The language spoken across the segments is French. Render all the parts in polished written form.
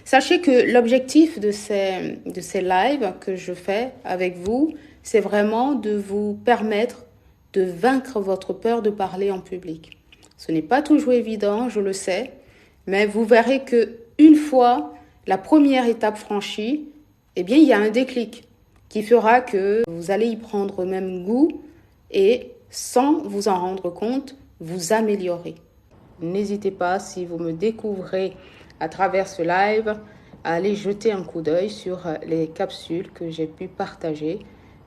Sachez que l'objectif de ces lives que je fais avec vous, c'est vraiment de vous permettre de vaincre votre peur de parler en public. Ce n'est pas toujours évident, je le sais, mais vous verrez que une fois la première étape franchie, eh bien, il y a un déclic qui fera que vous allez y prendre même goût et, sans vous en rendre compte, vous améliorer. N'hésitez pas, si vous me découvrez à travers ce live, à aller jeter un coup d'œil sur les capsules que j'ai pu partager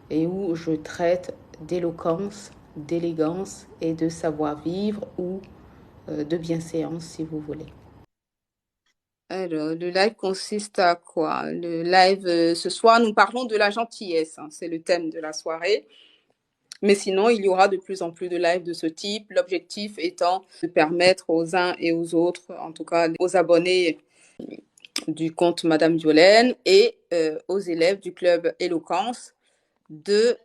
et où je traite d'éloquence, d'élégance et de savoir-vivre ou de bienséance, si vous voulez. Alors, le live consiste à quoi? Le live, ce soir, nous parlons de la gentillesse, hein, c'est le thème de la soirée. Mais sinon, il y aura de plus en plus de lives de ce type, l'objectif étant de permettre aux uns et aux autres, en tout cas aux abonnés du compte Madame Violaine et aux élèves du club Éloquence, de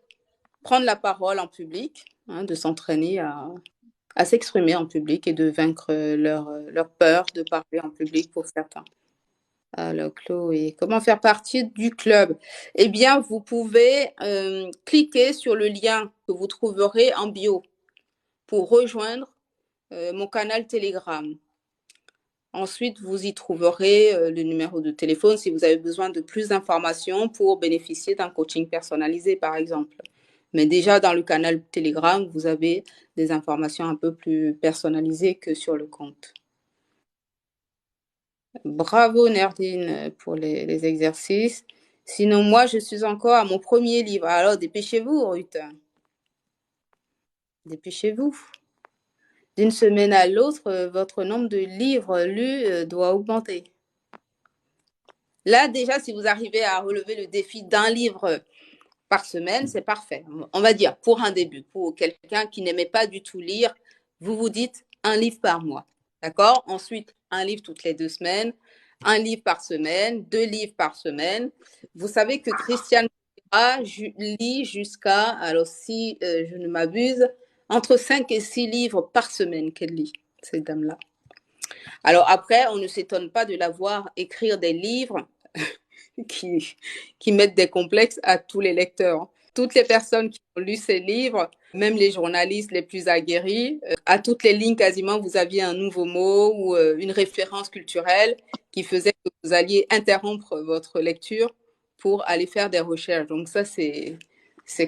prendre la parole en public, hein, de s'entraîner à s'exprimer en public et de vaincre leur peur de parler en public pour certains. Alors, Chloé, comment faire partie du club? Eh bien, vous pouvez cliquer sur le lien que vous trouverez en bio pour rejoindre mon canal Telegram. Ensuite, vous y trouverez le numéro de téléphone si vous avez besoin de plus d'informations pour bénéficier d'un coaching personnalisé, par exemple. Mais déjà, dans le canal Telegram, vous avez des informations un peu plus personnalisées que sur le compte. Bravo, Nerdine, pour les exercices. Sinon, moi, je suis encore à mon premier livre. Alors, dépêchez-vous, Ruth. Dépêchez-vous. D'une semaine à l'autre, votre nombre de livres lus doit augmenter. Là, déjà, si vous arrivez à relever le défi d'un livre par semaine, c'est parfait. On va dire, pour un début, pour quelqu'un qui n'aimait pas du tout lire, vous vous dites un livre par mois. D'accord? Ensuite, un livre toutes les 2 semaines, un livre par semaine, 2 livres par semaine. Vous savez que Christiane lit jusqu'à, alors si je ne m'abuse, entre 5 et 6 livres par semaine qu'elle lit, cette dame-là. Alors après, on ne s'étonne pas de la voir écrire des livres qui mettent des complexes à tous les lecteurs. Toutes les personnes qui ont lu ces livres, même les journalistes les plus aguerris, à toutes les lignes quasiment, vous aviez un nouveau mot ou une référence culturelle qui faisait que vous alliez interrompre votre lecture pour aller faire des recherches. Donc ça, c'est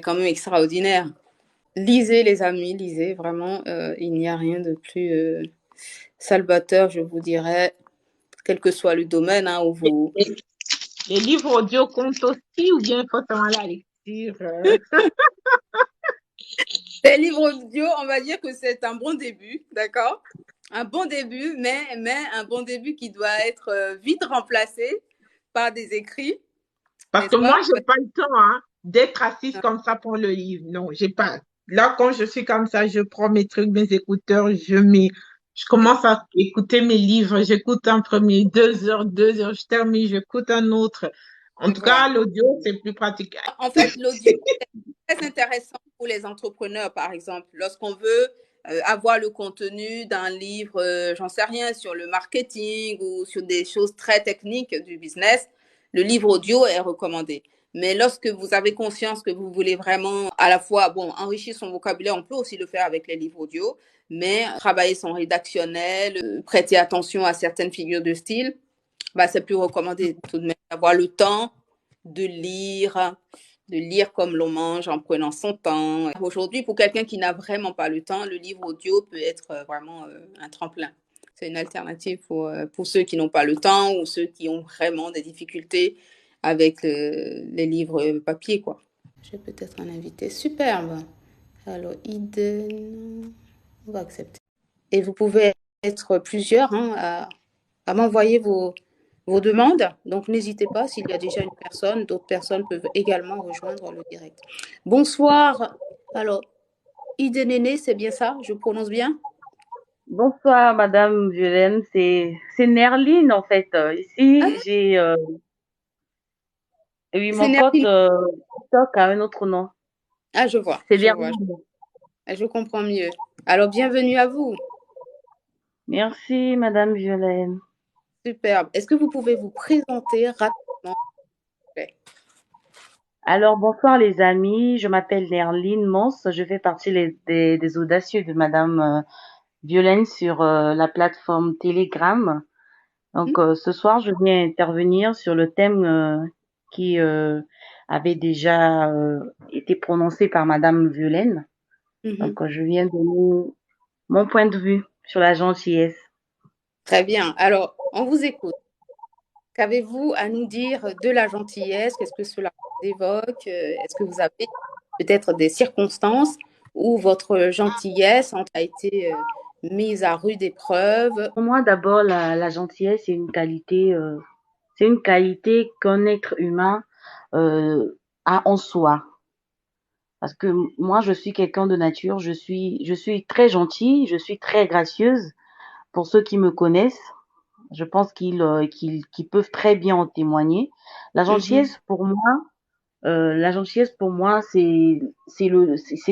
quand même extraordinaire. Lisez les amis, lisez, vraiment, il n'y a rien de plus salvateur, je vous dirais, quel que soit le domaine hein, où vous... Les livres audio comptent aussi ou bien il faut seulement la lecture Les livres audio, on va dire que c'est un bon début, d'accord? Un bon début, mais un bon début qui doit être vite remplacé par des écrits, Parce que n'est-ce moi, pas? j'ai pas le temps d'être assise comme ça pour le livre. Non, j'ai pas. Là, quand je suis comme ça, je prends mes trucs, mes écouteurs, je commence à écouter mes livres. J'écoute un premier, 2 heures, je termine, j'écoute un autre. En tout cas, Voilà. l'audio, c'est plus pratique. En fait, l'audio est très intéressant pour les entrepreneurs, par exemple. Lorsqu'on veut avoir le contenu d'un livre, j'en sais rien, sur le marketing ou sur des choses très techniques du business, le livre audio est recommandé. Mais lorsque vous avez conscience que vous voulez vraiment à la fois bon, enrichir son vocabulaire, on peut aussi le faire avec les livres audio, mais travailler son rédactionnel, prêter attention à certaines figures de style, bah, c'est plus recommandé tout de même d'avoir le temps de lire comme l'on mange en prenant son temps. Aujourd'hui, pour quelqu'un qui n'a vraiment pas le temps, le livre audio peut être vraiment un tremplin. C'est une alternative pour ceux qui n'ont pas le temps ou ceux qui ont vraiment des difficultés avec les livres papier, quoi. J'ai peut-être un invité superbe. Alors, Eden, on va accepter. Et vous pouvez être plusieurs hein, à m'envoyer vos demandes. Donc, n'hésitez pas, s'il y a déjà une personne, d'autres personnes peuvent également rejoindre le direct. Bonsoir. Alors, Idenene, c'est bien ça? Je prononce bien? Bonsoir, Madame Violaine. C'est Nerline, en fait. Ah, Ici, oui, c'est mon compte Nerline. TikTok a un autre nom. Ah, je vois, C'est je vois. Nerline. Je comprends mieux. Alors, bienvenue à vous. Merci, Madame Violaine. superbe. Est-ce que vous pouvez vous présenter rapidement, s'il vous plaît? Alors, bonsoir les amis, je m'appelle Nerline Mons, je fais partie des audacieux de Madame Violaine sur la plateforme Telegram. Mhm, Donc, ce soir, je viens intervenir sur le thème qui avait déjà été prononcé par Madame Violaine. mhm. Donc, je viens donner mon point de vue sur la gentillesse. Très bien. Alors, on vous écoute. Qu'avez-vous à nous dire de la gentillesse? Qu'est-ce que cela vous évoque? Est-ce que vous avez peut-être des circonstances où votre gentillesse a été mise à rude épreuve? Pour moi, d'abord, la gentillesse, c'est une qualité qu'un être humain a en soi. Parce que moi, je suis quelqu'un de nature, je suis très gentille, je suis très gracieuse. Pour ceux qui me connaissent, je pense qu'ils peuvent très bien en témoigner. La Mhm, gentillesse pour moi, la gentillesse pour moi, c'est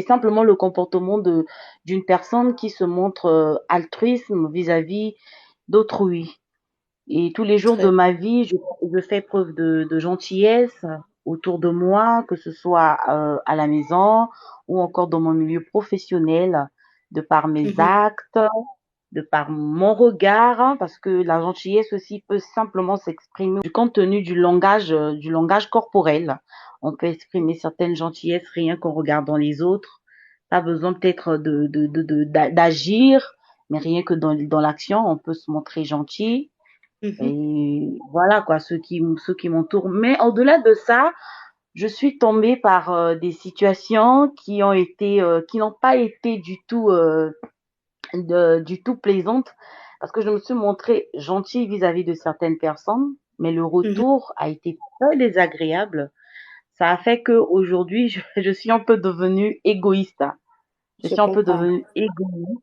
simplement le comportement d'une personne qui se montre altruisme vis-à-vis d'autrui. Et tous les jours de très. ma vie, je fais preuve de gentillesse autour de moi, que ce soit à la maison ou encore dans mon milieu professionnel, de par mes Mhm, actes, de par mon regard, hein, parce que la gentillesse aussi peut simplement s'exprimer du contenu du langage corporel. On peut exprimer certaines gentillesses rien qu'en regardant les autres. Pas besoin peut-être d'agir, mais rien que dans l'action, on peut se montrer gentil. mhm. Et voilà quoi, ceux qui m'entourent. Mais au-delà de ça, je suis tombée par des situations qui n'ont pas été du tout plaisantes, parce que je me suis montrée gentille vis-à-vis de certaines personnes, mais le Mhm. retour a été très désagréable. Ça a fait que aujourd'hui, je suis un peu devenue égoïste. Je Je suis un peu comprends. devenue égoïste.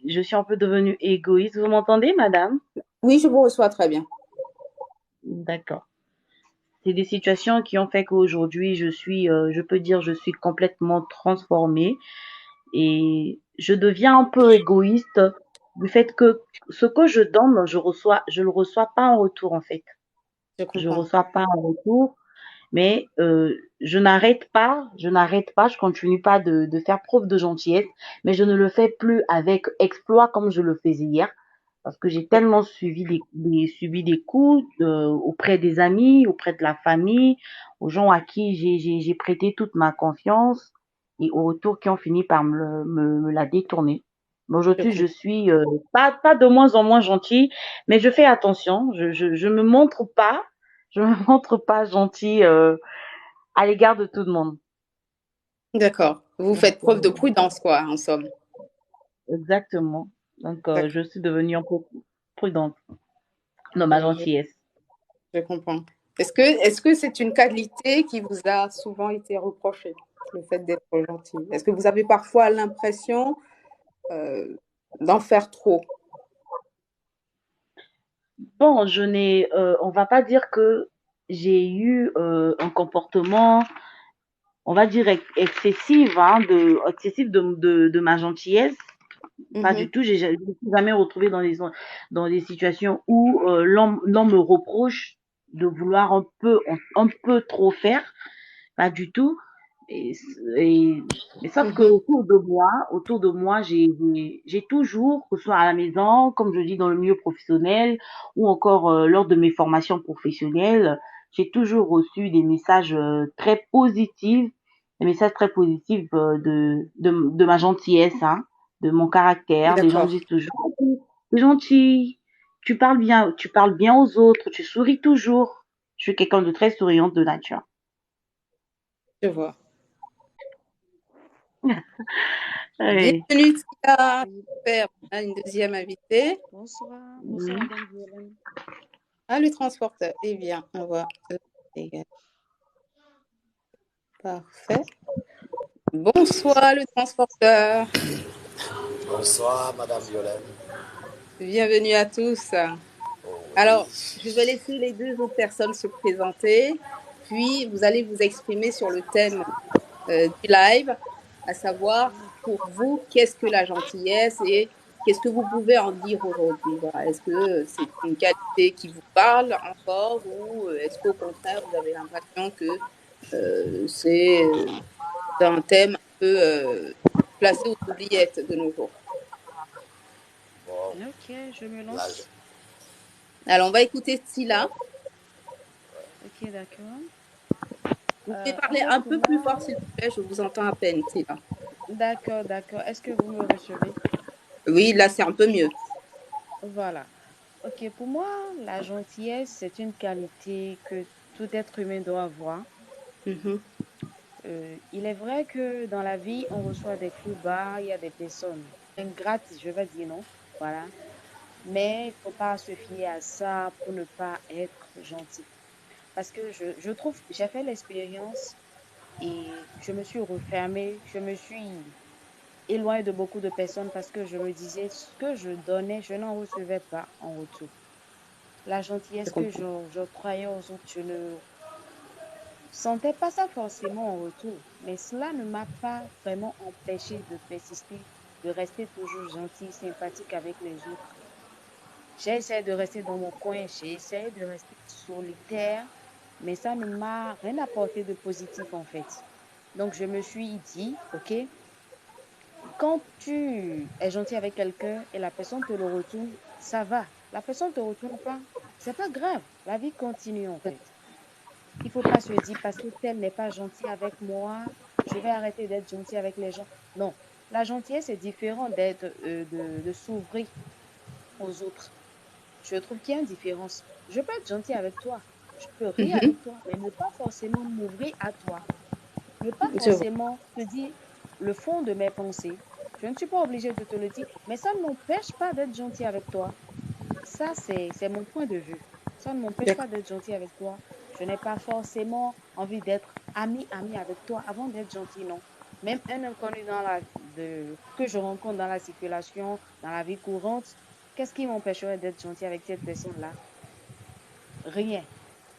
Je suis un peu devenue égoïste. Vous m'entendez, madame? Oui, je vous reçois très bien. D'accord. C'est des situations qui ont fait qu'aujourd'hui, je peux dire, je suis complètement transformée et je deviens un peu égoïste du fait que ce que je donne, je le reçois pas en retour en fait. Je Je comprends. reçois pas en retour, mais je n'arrête pas, je continue pas de faire preuve de gentillesse, mais je ne le fais plus avec exploit comme je le faisais hier, parce que j'ai tellement subi des coups auprès des amis, auprès de la famille, aux gens à qui j'ai prêté toute ma confiance, et au retour qui ont fini par me la détourner. Mais Je aujourd'hui, je comprends. suis pas de moins en moins gentille, mais je fais attention, je me montre pas, je me montre pas gentille à l'égard de tout le monde. D'accord. Vous Donc, faites preuve de prudence, quoi, en somme. exactement. Donc, D'accord. je suis devenue un peu prudente dans ma Je, gentillesse. je comprends. Est-ce que c'est une qualité qui vous a souvent été reprochée, le fait d'être gentil? Est-ce que vous avez parfois l'impression euh, d'en faire trop? Bon, on va pas dire que j'ai eu un comportement, on va dire excessif, hein, excessif de ma gentillesse. Pas du Mhm. tout. Je me suis jamais retrouvée dans des situations où l'on me reproche de vouloir un peu trop faire. Pas du tout. Et, et, mais sauf que Mhm. autour de moi, j'ai toujours, que ce soit à la maison, comme je dis, dans le milieu professionnel, ou encore lors de mes formations professionnelles, j'ai toujours reçu des messages très positifs, des messages très positifs de ma gentillesse, hein, de mon caractère. Les gens me D'accord. disent toujours, oh, t'es gentil, tu parles bien aux autres, tu souris toujours. Je suis quelqu'un de très souriante de nature. Je vois. Oui. Bienvenue, Tia. Oui, Super. On a une deuxième invitée. bonsoir, bonsoir Mhm. Madame Violaine. Ah, le transporteur. Eh bien, on va le parfait. Bonsoir, le transporteur. Bonsoir, Madame Violaine. Bienvenue à tous. Oh, oui. Alors, je vais laisser les deux autres personnes se présenter, puis vous allez vous exprimer sur le thème du live, à savoir pour vous, qu'est-ce que la gentillesse et Qu'est-ce que vous pouvez en dire aujourd'hui? Voilà. Est-ce que c'est une qualité qui vous parle encore ou est-ce qu'au contraire, vous avez l'impression que c'est un thème un peu placé aux oubliettes de nos jours? Bon, Ok, je me là, lance. Alors, on va écouter Scylla. Ok, d'accord. Vous pouvez En parler fait, un pour peu plus moi, fort, s'il vous plaît, je vous entends à peine, Scylla. d'accord, d'accord. Est-ce que vous me recevez? Oui, là, c'est un peu mieux. Voilà. Ok, pour moi, la gentillesse, c'est une qualité que tout être humain doit avoir. Mhm. Il est vrai que dans la vie, on reçoit des coups bas, il y a des personnes ingrates, je vais dire non. Voilà. Mais il ne faut pas se fier à ça pour ne pas être gentil. Parce que je trouve, j'ai fait l'expérience et je me suis refermée, je me suis éloignée de beaucoup de personnes parce que je me disais ce que je donnais, je n'en recevais pas en retour. La Je gentillesse que comprends. j'octroyais aux autres, je ne sentais pas ça forcément en retour. Mais cela ne m'a pas vraiment empêché de persister, de rester toujours gentil, sympathique avec les autres. J'ai essayé de rester dans mon coin, j'ai essayé de rester solitaire, mais ça ne m'a rien apporté de positif en fait. Donc je me suis dit, ok, quand tu es gentil avec quelqu'un et la personne te le retourne, ça va. La personne ne te retourne pas, c'est pas grave. La vie continue en fait. Il faut pas se dire parce que tel n'est pas gentil avec moi, je vais arrêter d'être gentil avec les gens. Non, la gentillesse est différent d'être de s'ouvrir aux autres. Je trouve qu'il y a une différence. Je peux être gentil avec toi, je peux rire Mhm. avec toi, mais ne pas forcément m'ouvrir à toi. Ne pas Je vois. forcément te dire le fond de mes pensées. Je ne suis pas obligée de te le dire, mais ça ne m'empêche pas d'être gentil avec toi. Ça, c'est mon point de vue. Ça ne m'empêche pas D'accord. d'être gentil avec toi. Je n'ai pas forcément envie d'être ami avec toi avant d'être gentil, non. Même un inconnu que je rencontre dans la circulation, dans la vie courante, qu'est-ce qui m'empêcherait d'être gentil avec cette personne-là? Rien.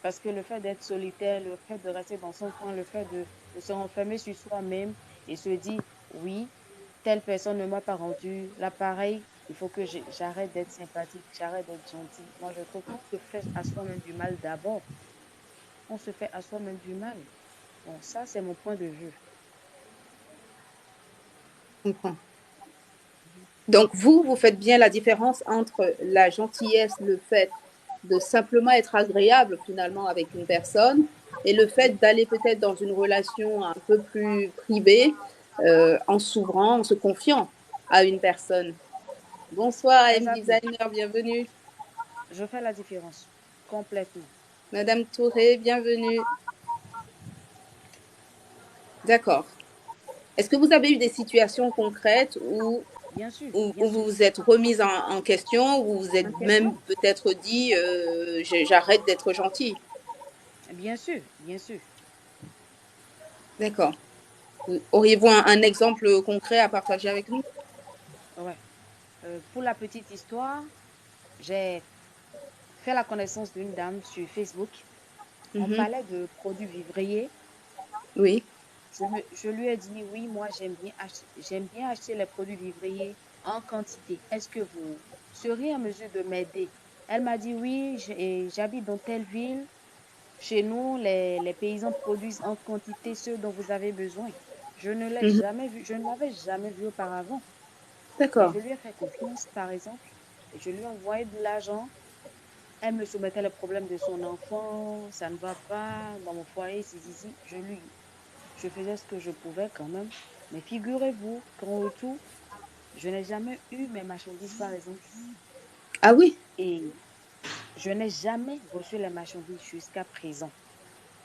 Parce que le fait d'être solitaire, le fait de rester dans son coin, le fait de se renfermer sur soi-même et se dire, oui, telle personne ne m'a pas rendu l'appareil, il faut que j'arrête d'être sympathique, j'arrête d'être gentil. Moi, je trouve qu'on se fait à soi-même du mal d'abord. On se fait à soi-même du mal. Bon, ça, c'est mon point de vue. Je comprends. Donc, vous faites bien la différence entre la gentillesse, le fait de simplement être agréable finalement avec une personne, et le fait d'aller peut-être dans une relation un peu plus privée, en s'ouvrant, en se confiant à une personne. Bonsoir, M Exactement. Designer, bienvenue. Je fais la différence complètement. Madame Touré, bienvenue. D'accord. Est-ce que vous avez eu des situations concrètes Bien sûr, où bien vous sûr. vous êtes remise en question, où vous vous En êtes même question. peut-être dit j'arrête d'être gentil? Bien sûr, bien sûr. D'accord. Auriez-vous un exemple concret à partager avec nous? Ouais. Pour la petite histoire, j'ai fait la connaissance d'une dame sur Facebook. On Mhm. parlait de produits vivriers. Oui. Je lui ai dit, oui, moi, j'aime bien acheter les produits vivriers en quantité. Est-ce que vous seriez en mesure de m'aider? Elle m'a dit, oui, j'habite dans telle ville. Chez nous, les paysans produisent en quantité ce dont vous avez besoin. Je ne l'ai Mhm. jamais vu, je ne l'avais jamais vu auparavant. Mais D'accord. je lui ai fait confiance, par exemple, et je lui ai envoyé de l'argent. Elle me soumettait le problème de son enfant, ça ne va pas dans mon foyer, si. Je faisais ce que je pouvais quand même. Mais figurez-vous qu'en retour, je n'ai jamais eu mes marchandises, par exemple. Ah oui, Et je n'ai jamais reçu les marchandises jusqu'à présent.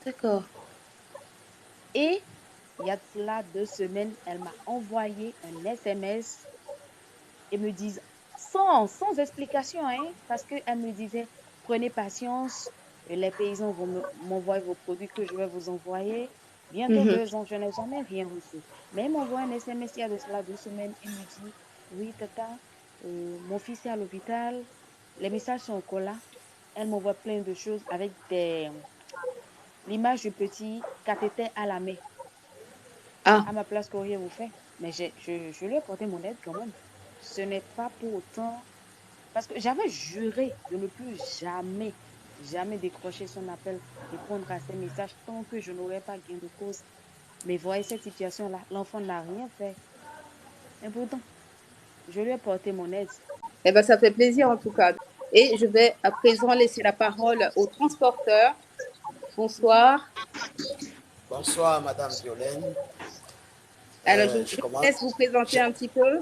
d'accord. Et il y a de cela 2 semaines, elle m'a envoyé un SMS et me disent sans explication, hein, parce qu'elle me disait, prenez patience, les paysans vont m'envoyer vos produits que je vais vous envoyer. Bientôt Mhm. 2 ans, je n'ai jamais rien reçu. Mais elle m'envoie un SMS il y a de cela 2 semaines et me dit, oui, tata, mon fils est à l'hôpital, les messages sont encore là. Elle m'envoie plein de choses avec l'image du petit cathéter à la main. Ah, À ma place, qu'auriez-vous fait? Mais je lui ai porté mon aide quand même. ce n'est pas pour autant. Parce que j'avais juré de ne plus jamais, jamais décrocher son appel, répondre à ses messages tant que je n'aurais pas gain de cause. Mais voyez cette situation-là, l'enfant n'a rien fait. Et pourtant, je lui ai porté mon aide. Eh ben, ça fait plaisir en tout cas. Et je vais à présent laisser la parole au transporteur. Bonsoir. Bonsoir, Madame Violaine. Alors, je Je vous commence. laisse vous présenter Je, un petit peu.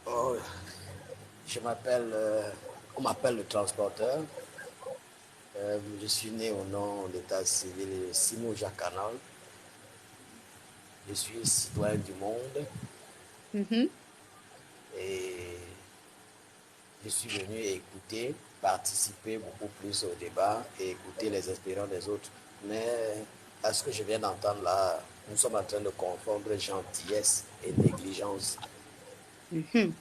oh, je m'appelle, on m'appelle le transporteur. Je suis né au nom d'état civil Simon Jacques Canal. Je suis citoyen du monde Mhm. et je suis venu écouter, participer beaucoup plus au débat et écouter les expériences des autres. Mais à ce que je viens d'entendre là, nous sommes en train de confondre gentillesse et négligence. Mhm.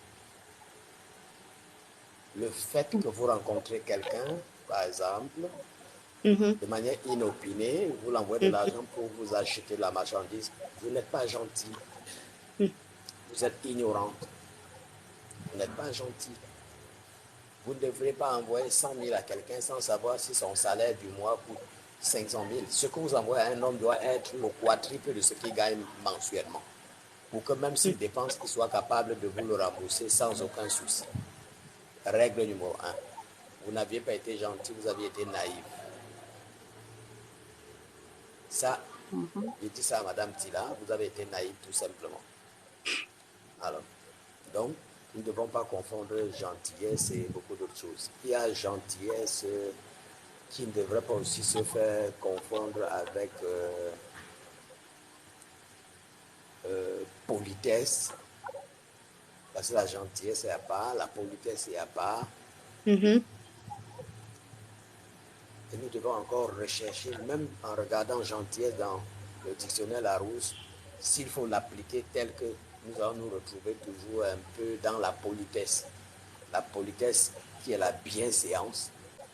Le fait que vous rencontrez quelqu'un, par exemple, Mhm. de manière inopinée, vous l'envoyez de l'argent pour vous acheter la marchandise, vous n'êtes pas gentil, Mhm. vous êtes ignorante, vous n'êtes pas gentil. Vous ne devrez pas envoyer 100 000 à quelqu'un sans savoir si son salaire du mois coûte 500 000. Ce que vous envoyez à un homme doit être le quadruple de ce qu'il gagne mensuellement. Pour que même s'il dépense, il soit capable de vous le rembourser sans aucun souci. Règle numéro 1. Vous n'aviez pas été gentil, vous aviez été naïf. Ça, je dis ça à Madame Tila, vous avez été naïf tout simplement. Alors, donc, nous ne devons pas confondre gentillesse et beaucoup d'autres choses. Il y a gentillesse qui ne devrait pas aussi se faire confondre avec politesse, parce que la gentillesse est à part, la politesse est à part, Mhm. et nous devons encore rechercher, même en regardant gentillesse dans le dictionnaire Larousse, s'il faut l'appliquer tel que nous allons nous retrouver toujours un peu dans la politesse. La politesse qui est la bienséance.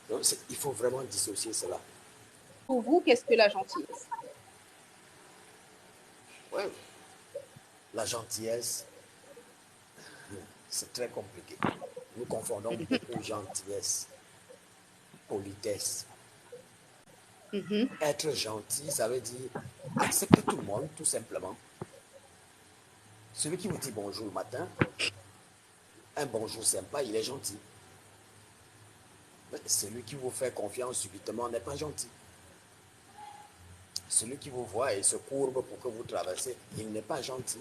Donc, il faut vraiment dissocier cela. Pour vous, qu'est-ce que la gentillesse? Ouais. La gentillesse, c'est très compliqué. Nous confondons beaucoup gentillesse, politesse. Mhm. Être gentil, ça veut dire accepter tout le monde, tout simplement. Celui qui vous dit bonjour le matin, un bonjour sympa, il est gentil. Mais celui qui vous fait confiance subitement n'est pas gentil. Celui qui vous voit et se courbe pour que vous traversez, il n'est pas gentil.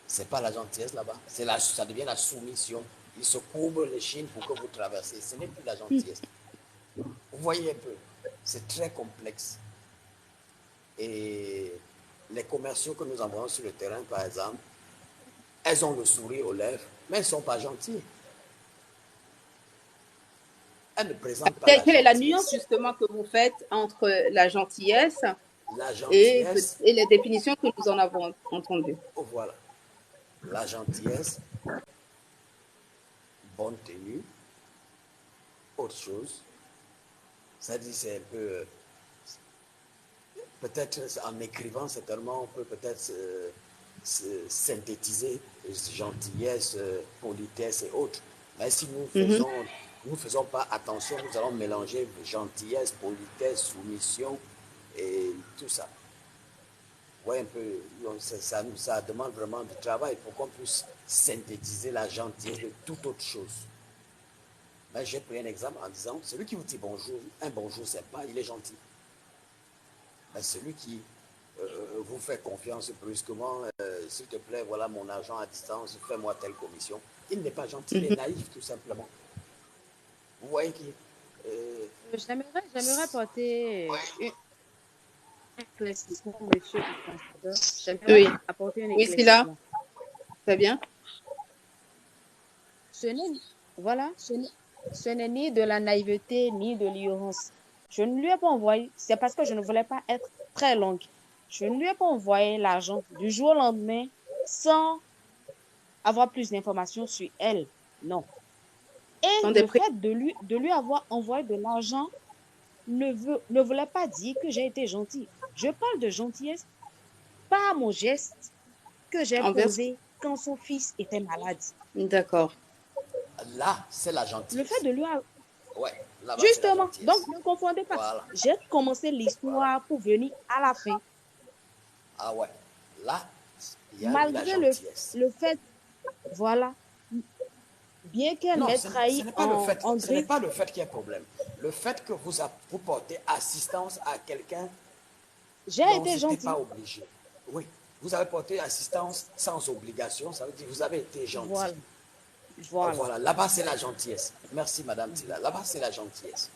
C'est pas la gentillesse là-bas. Ça devient la soumission. Il se courbe les chines pour que vous traversez. Ce n'est plus la gentillesse. Vous voyez un peu, c'est très complexe. Et les commerciaux que nous envoyons sur le terrain, par exemple, elles ont le sourire aux lèvres, mais elles ne sont pas gentilles. Elles ne présentent pas la Quelle est la nuance gentillesse. justement que vous faites entre la gentillesse La et, gentillesse, et les définitions que nous en avons entendues? oh, voilà. La gentillesse, bonne tenue, autre chose. Ça dit, c'est un peu. Peut-être en écrivant, certainement, on peut peut-être synthétiser gentillesse, politesse et autres. Mais si Mhm. nous faisons pas attention, nous allons mélanger gentillesse, politesse, soumission et tout ça. Ouais, un peu, ça demande vraiment du travail pour qu'on puisse synthétiser la gentillesse de toute autre chose. Mais j'ai pris un exemple en disant, celui qui vous dit bonjour, un bonjour sympa, il est gentil. Mais celui qui vous fait confiance brusquement, s'il te plaît, voilà mon argent à distance, fais-moi telle commission, il n'est pas gentil, il est Mhm. naïf tout simplement. Vous voyez qui J'aimerais porter un éclaircissement, monsieur le transporteur. J'aimerais Oui, apporter un oui, c'est là. éclaircissement. Très bien. Ce n'est, voilà, ce n'est ni de la naïveté ni de l'ignorance. Je ne lui ai pas envoyé, c'est parce que je ne voulais pas être très longue. Je ne lui ai pas envoyé l'argent du jour au lendemain sans avoir plus d'informations sur elle. Non. Dans Et des le pré- fait de lui avoir envoyé de l'argent ne voulait pas dire que j'ai été gentille. Je parle de gentillesse, pas mon geste que j'ai envers posé. quand son fils était malade. D'accord. Là, c'est la Le gentillesse. fait de lui... Ouais, là-bas, c'est la Justement, gentillesse. donc ne confondez pas. Voilà. J'ai commencé l'histoire pour venir à la fin. Ah ouais. Là, il y a eu la Malgré gentillesse. le fait, voilà, bien qu'elle Non, m'ait ce trahi n'est pas le fait, en ce n'est grippe, pas le fait qu'il y ait problème. Le fait que vous portez assistance à quelqu'un j'ai dont vous été n'étiez pas gentille. obligé. Oui, vous avez porté assistance sans obligation, ça veut dire que vous avez été gentil. Voilà, Oh, voilà, voilà, là-bas c'est la gentillesse. Merci Madame Tila. Là-bas c'est la gentillesse.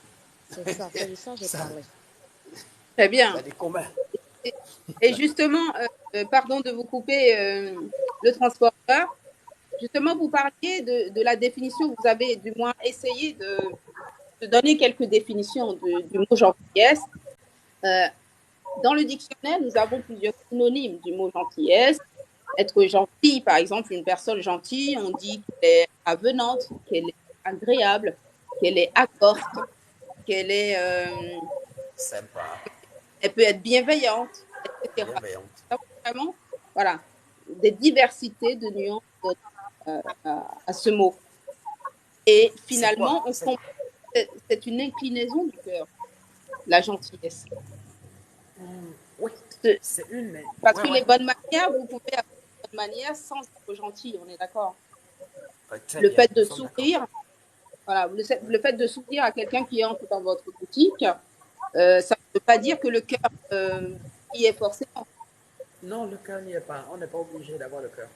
c'est de ça que j'ai Ça, parlé. Très bien. ça dit combien? Et justement, pardon de vous couper, le transporteur. Justement, vous parliez de la définition. Vous avez du moins essayé de donner quelques définitions du mot gentillesse. Dans le dictionnaire, nous avons plusieurs synonymes du mot gentillesse. Être gentil, par exemple, une personne gentille, on dit qu'elle est avenante, qu'elle est agréable, qu'elle est accorte, qu'elle est, Sympa, elle peut être bienveillante, etc. bienveillante. Vraiment, voilà, des diversités de nuances à ce mot. Et C'est quoi? finalement, on comprend que c'est une inclinaison du cœur, la gentillesse. Oui, Ce- c'est une. Parce Ouais, que ouais. les bonnes manières, vous pouvez avoir des bonnes manières sans être gentil, on est d'accord. Très Le bien, fait de nous sommes d'accord. sourire, voilà, le fait de sourire à quelqu'un qui entre dans votre boutique, ça ne veut pas dire que le cœur y est forcément. Non, le cœur n'y est pas. On n'est pas obligé d'avoir le cœur.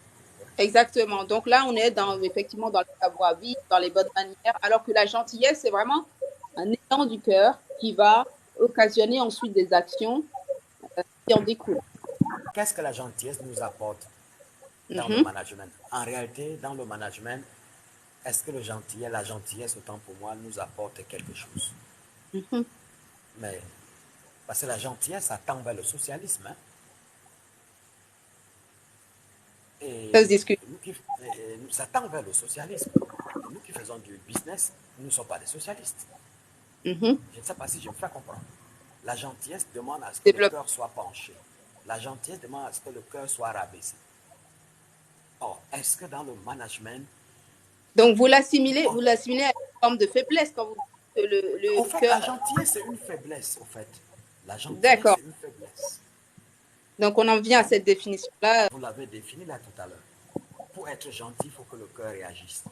Exactement. Donc là, on est effectivement dans le savoir-vivre, dans les bonnes manières, alors que la gentillesse, c'est vraiment un élan du cœur qui va occasionner ensuite des actions qui en découlent. Qu'est-ce que la gentillesse nous apporte dans le Mhm. management? En réalité, dans le management, est-ce que la gentillesse, autant pour moi, nous apporte quelque chose? Mhm. Mais, parce que la gentillesse, ça tend vers le socialisme. Hein? Et Ça se discute. ça tend vers le socialisme. Et nous qui faisons du business, nous ne sommes pas des socialistes. Mhm. Je ne sais pas si je me fais comprendre. La gentillesse demande à ce que le Développe. cœur soit penché. La gentillesse demande à ce que le cœur soit rabaissé. Or, est-ce que dans le management... Donc, vous l'assimilez à une forme de faiblesse quand vous dites que Au le fait, cœur. la gentillesse, c'est une faiblesse, au fait. La gentillesse, D'accord. c'est une faiblesse. Donc, on en vient à cette définition-là. Vous l'avez défini là tout à l'heure. Pour être gentil, il faut que le cœur réagisse.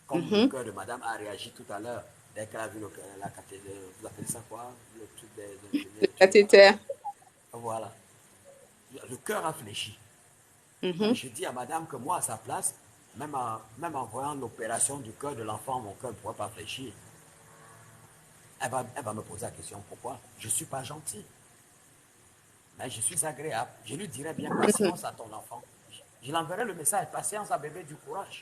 Comme le Mhm. cœur de madame a réagi tout à l'heure, dès qu'elle a vu la cathédrale, vous appelez ça quoi? Le truc des Le infirmiers. cathéter. Voilà. Le cœur a fléchi. Mhm. Je dis à madame que moi, à sa place, même en voyant l'opération du cœur de l'enfant, mon cœur ne pourrait pas fléchir. Elle va me poser la question, pourquoi? Je ne suis pas gentil. Mais je suis agréable. Je lui dirai bien patience à ton enfant. Je l'enverrai le message, patience à bébé, du courage.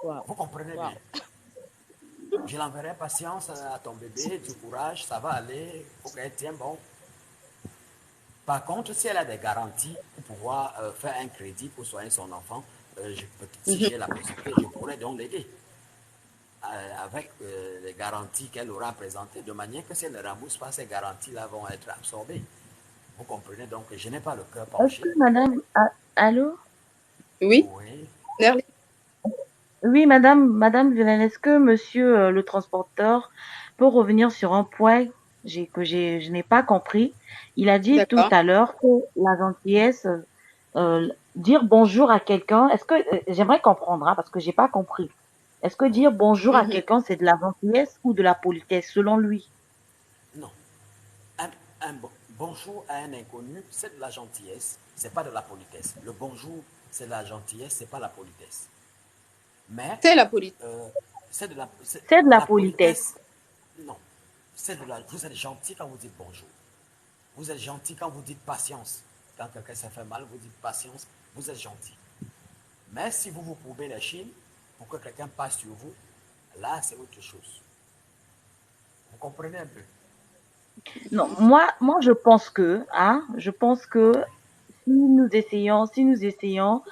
Wow. Vous comprenez Wow. bien. Je l'enverrai patience à ton bébé, du courage, ça va aller, il faut qu'elle tienne bon. Par contre, si elle a des garanties pour pouvoir faire un crédit pour soigner son enfant, si j'ai la possibilité, je pourrais donc l'aider. Avec les garanties qu'elle aura présentées, de manière que si elle ne rembourse pas, ces garanties-là vont être absorbées. Vous comprenez donc que je n'ai pas le cœur Est-ce penché. que madame, allô? Oui, Oui. Nerly. Oui, madame Violaine, est-ce que monsieur le transporteur peut revenir sur un point je n'ai pas compris? Il a dit tout D'accord. à l'heure que la gentillesse, dire bonjour à quelqu'un, est-ce que, j'aimerais comprendre, hein, parce que j'ai pas compris. Est-ce que dire bonjour à Mhm. quelqu'un, c'est de la gentillesse ou de la politesse, selon lui? Non. Un bonjour à un inconnu, c'est de la gentillesse, c'est pas de la politesse. Le bonjour, c'est de la gentillesse, c'est pas la politesse. Mais C'est la politique. c'est de la, C'est de la la politesse. non. Vous êtes gentil quand vous dites bonjour. Vous êtes gentil quand vous dites patience. Quand quelqu'un s'est fait mal, vous dites patience, vous êtes gentil. Mais si vous vous courbez les chines pour que quelqu'un passe sur vous, là, c'est autre chose. Vous comprenez un peu? Non, moi, je pense que si nous essayons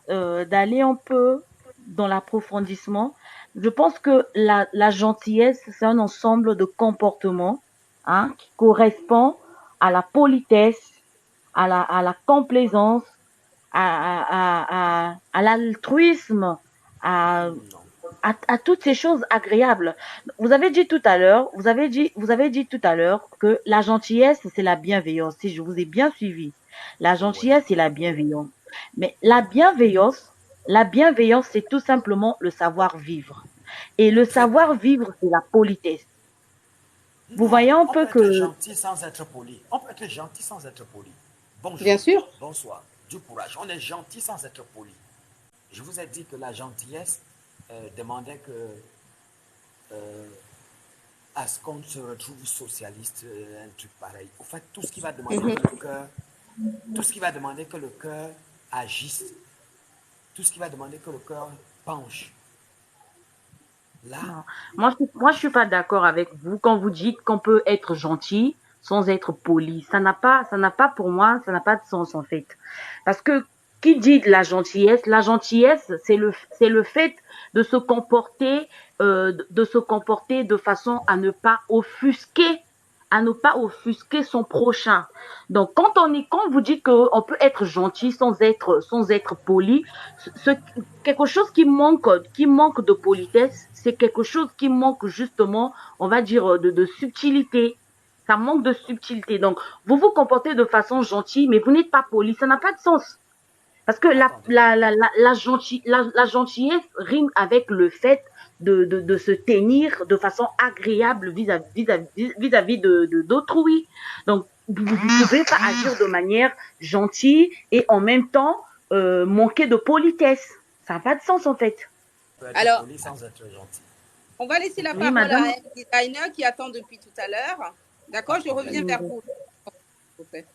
d'aller un peu dans l'approfondissement, je pense que la gentillesse, c'est un ensemble de comportements, hein, qui correspond à la politesse, à la complaisance, à l'altruisme, à, Non. à toutes ces choses agréables. Vous avez dit tout à l'heure que la gentillesse, c'est la bienveillance. Si je vous ai bien suivi, la Oui. gentillesse, c'est la bienveillance. Mais la bienveillance, c'est tout simplement le savoir vivre. Et le Très savoir vivre, c'est la politesse. Vous Non, voyez un on peut peu être que, gentil sans être poli. On peut être gentil sans être poli. Bien Bonjour, sûr. bonsoir, du courage. On est gentil sans être poli. Je vous ai dit que la gentillesse demandait que euh, à ce qu'on se retrouve socialiste, un truc pareil. Au fait, tout ce qui va demander Mhm. que le cœur, tout ce qui va demander que le cœur agisse, tout ce qui va demander que le cœur penche. Là, non. Moi, je suis pas d'accord avec vous quand vous dites qu'on peut être gentil sans être poli. Ça n'a pas pour moi, ça n'a pas de sens en fait. Parce que qui dit de la gentillesse, c'est le fait de se comporter, de se comporter de façon à ne pas offusquer son prochain. Donc, quand vous dites qu'on peut être gentil sans être poli, ce, quelque chose qui manque de politesse, c'est quelque chose qui manque justement, on va dire, de subtilité. Ça manque de subtilité. Donc, vous vous comportez de façon gentille, mais vous n'êtes pas poli. Ça n'a pas de sens. Parce que attendez. la gentillesse rime avec le fait de se tenir de façon agréable vis-à-vis d'autrui. Donc, vous ne pouvez pas agir de manière gentille et en même temps manquer de politesse. Ça n'a pas de sens en fait. On peut être Alors, poli sans être gentil. on va laisser la Oui, parole à madame. un designer qui attend depuis tout à l'heure. Pas D'accord, de je reviens problème. vers vous. S'il vous plaît.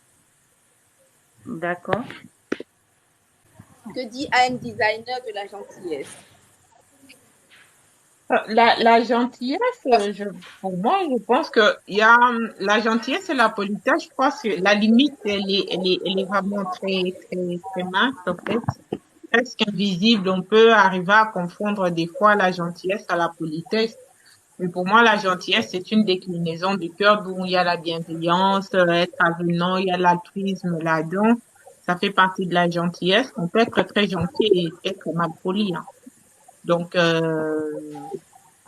D'accord. Que dit un designer de la gentillesse? La gentillesse, Parce pour moi, je pense que il y a la gentillesse et la politesse. Je pense que la limite, elle est vraiment très mince en fait, presque invisible. On peut arriver à confondre des fois la gentillesse à la politesse. Mais pour moi, la gentillesse, c'est une déclinaison du cœur d'où il y a la bienveillance, être avenant, il y a l'altruisme là-dedans. Ça fait partie de la gentillesse. On peut être très gentil et être mal poli, hein. Donc,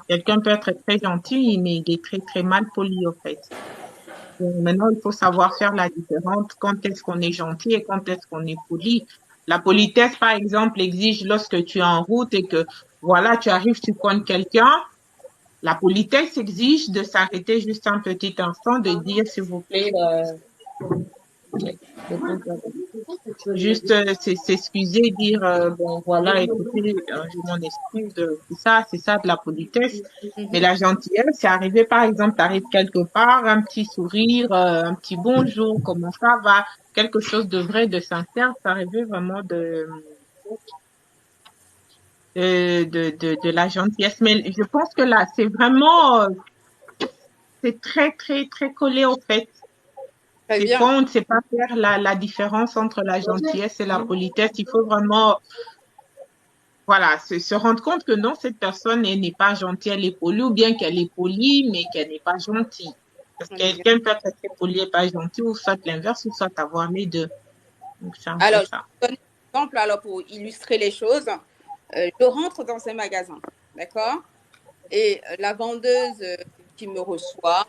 quelqu'un peut être très gentil, mais il est très mal poli, en fait. Donc, maintenant, il faut savoir faire la différence quand est-ce qu'on est gentil et quand est-ce qu'on est poli. La politesse, par exemple, exige lorsque tu es en route et que, voilà, tu arrives, tu connais quelqu'un. La politesse exige de s'arrêter juste un petit instant, de dire, s'il vous plaît, juste s'excuser, dire bon voilà, écoutez, je m'en excuse, c'est ça de la politesse. Mais Mhm. la gentillesse, c'est arriver par exemple, t'arrives quelque part, un petit sourire, un petit bonjour, comment ça va, quelque chose de vrai, de sincère, c'est arriver vraiment de la gentillesse. Mais je pense que là, c'est vraiment c'est très collé au fait. Très C'est bien. quand on ne sait pas faire la différence entre la gentillesse et la politesse, il faut vraiment, voilà, se rendre compte que non, cette personne, elle n'est pas gentille, elle est polie, ou bien qu'elle est polie, mais qu'elle n'est pas gentille. Parce que On est bien. quelqu'un peut être très poli et pas gentil, ou soit l'inverse, ou soit avoir les deux. Donc, c'est un peu Alors, je ça. vous donne un exemple alors, pour illustrer les choses. Je rentre dans un magasin, d'accord? Et la vendeuse qui me reçoit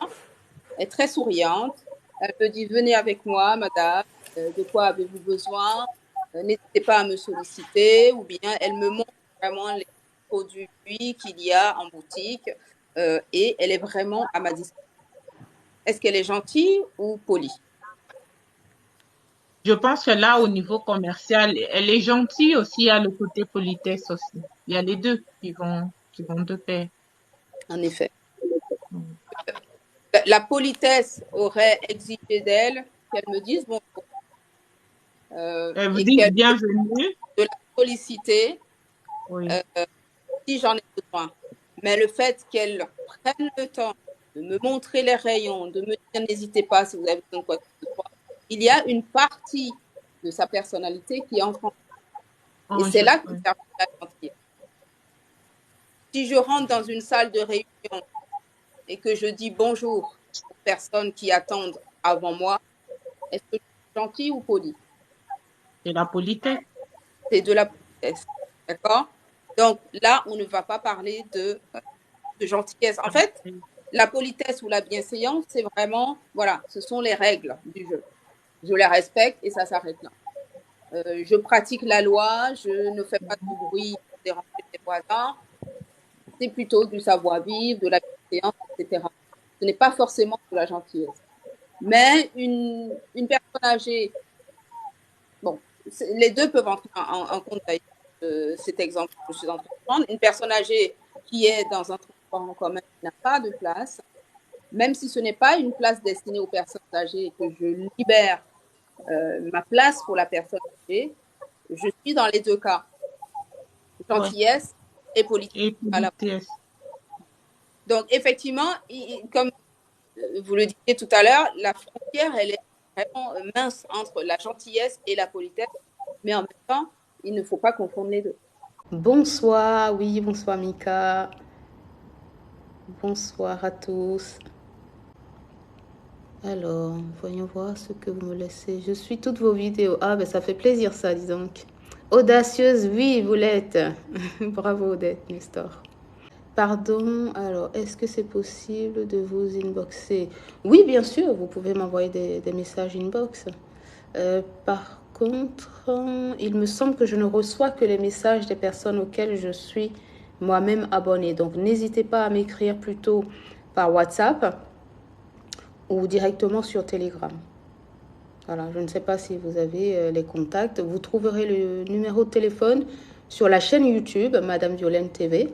est très souriante. Elle me dit, venez avec moi, madame. De quoi avez-vous besoin? N'hésitez pas à me solliciter. Ou bien elle me montre vraiment les produits qu'il y a en boutique et elle est vraiment à ma disposition. Est-ce qu'elle est gentille ou polie? Je pense que là, au niveau commercial, elle est gentille aussi, il y a le côté politesse aussi. Il y a les deux qui vont de pair. En effet. Mm. La politesse aurait exigé d'elle qu'elle me dise bonjour Vous et dites qu'elle me bienvenue. de la solliciter Oui. euh, si j'en ai besoin. Mais le fait qu'elle prenne le temps de me montrer les rayons, de me dire n'hésitez pas si vous avez besoin de quoi que ce soit, il y a une partie de sa personnalité qui entre en jeu. Et Oh, c'est là oui. qu'intervient la gentillesse. Si je rentre dans une salle de réunion et que je dis bonjour aux personnes qui attendent avant moi, est-ce que je suis gentille ou polie? C'est la politesse. c'est de la politesse. D'accord? Donc là, on ne va pas parler de gentillesse. En fait, la politesse ou la bienséance, c'est vraiment, voilà, ce sont les règles du jeu. Je les respecte et ça s'arrête là. Je pratique la loi, je ne fais pas de bruit pour déranger les voisins. C'est plutôt du savoir-vivre, de la bienséance, etc. Ce n'est pas forcément de la gentillesse. Mais une personne âgée, bon, les deux peuvent entrer en compte d'ailleurs, cet exemple que je suis en train de prendre. Une personne âgée qui est dans un transport en commun qui n'a pas de place, même si ce n'est pas une place destinée aux personnes âgées et que je libère ma place pour la personne âgée, je suis dans les deux cas. Gentillesse et politesse. Et politesse. Donc, effectivement, comme vous le disiez tout à l'heure, la frontière, elle est vraiment mince entre la gentillesse et la politesse, mais en même temps, il ne faut pas confondre les deux. Bonsoir, oui, bonsoir Mika. Bonsoir à tous. Alors, voyons voir ce que vous me laissez. Je suis toutes vos vidéos. Ah, ben ça fait plaisir ça, dis donc. Audacieuse, oui, vous l'êtes. Bravo, Odette, Nestor. Pardon, alors, est-ce que c'est possible de vous inboxer? Oui, bien sûr, vous pouvez m'envoyer des messages inbox. Par contre, il me semble que je ne reçois que les messages des personnes auxquelles je suis moi-même abonnée. Donc, n'hésitez pas à m'écrire plutôt par WhatsApp ou directement sur Telegram. Voilà, je ne sais pas si vous avez les contacts. Vous trouverez le numéro de téléphone sur la chaîne YouTube Madame Violaine TV.